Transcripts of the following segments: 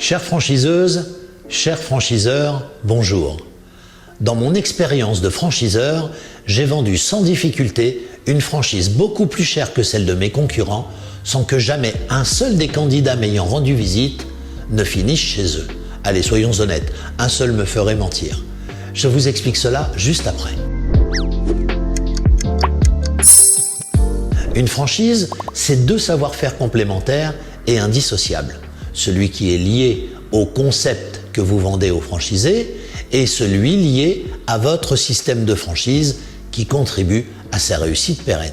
Chères franchiseuses, chers franchiseurs, bonjour. Dans mon expérience de franchiseur, j'ai vendu sans difficulté une franchise beaucoup plus chère que celle de mes concurrents, sans que jamais un seul des candidats m'ayant rendu visite ne finisse chez eux. Allez, soyons honnêtes, un seul me ferait mentir. Je vous explique cela juste après. Une franchise, c'est deux savoir-faire complémentaires et indissociables. Celui qui est lié au concept que vous vendez aux franchisés et celui lié à votre système de franchise qui contribue à sa réussite pérenne.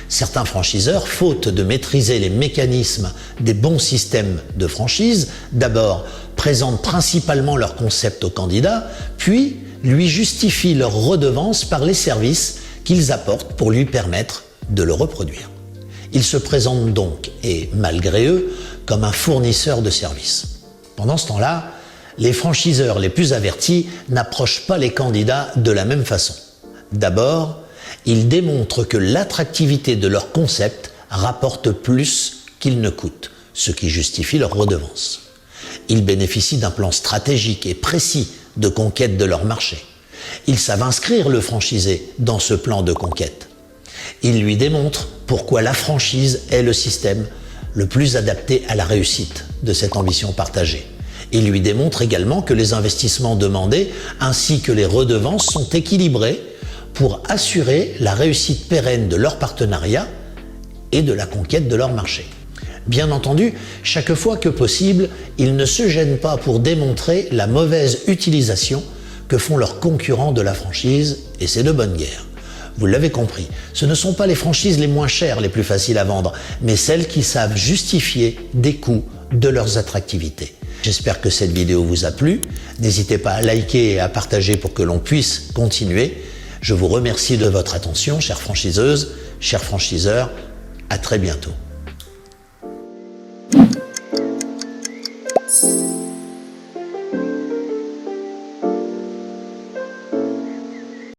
Certains franchiseurs, faute de maîtriser les mécanismes des bons systèmes de franchise, d'abord présentent principalement leur concept au candidat, puis lui justifient leur redevance par les services qu'ils apportent pour lui permettre de le reproduire. Ils se présentent donc, et malgré eux, comme un fournisseur de services. Pendant ce temps-là, les franchiseurs les plus avertis n'approchent pas les candidats de la même façon. D'abord, ils démontrent que l'attractivité de leur concept rapporte plus qu'il ne coûte, ce qui justifie leur redevance. Ils bénéficient d'un plan stratégique et précis de conquête de leur marché. Ils savent inscrire le franchisé dans ce plan de conquête. Ils lui démontrent pourquoi la franchise est le système le plus adapté à la réussite de cette ambition partagée. Ils lui démontrent également que les investissements demandés ainsi que les redevances sont équilibrés pour assurer la réussite pérenne de leur partenariat et de la conquête de leur marché. Bien entendu, chaque fois que possible, ils ne se gênent pas pour démontrer la mauvaise utilisation que font leurs concurrents de la franchise, et c'est de bonne guerre. Vous l'avez compris, ce ne sont pas les franchises les moins chères, les plus faciles à vendre, mais celles qui savent justifier des coûts de leurs attractivités. J'espère que cette vidéo vous a plu. N'hésitez pas à liker et à partager pour que l'on puisse continuer. Je vous remercie de votre attention, chères franchiseuses, chers franchiseurs. À très bientôt.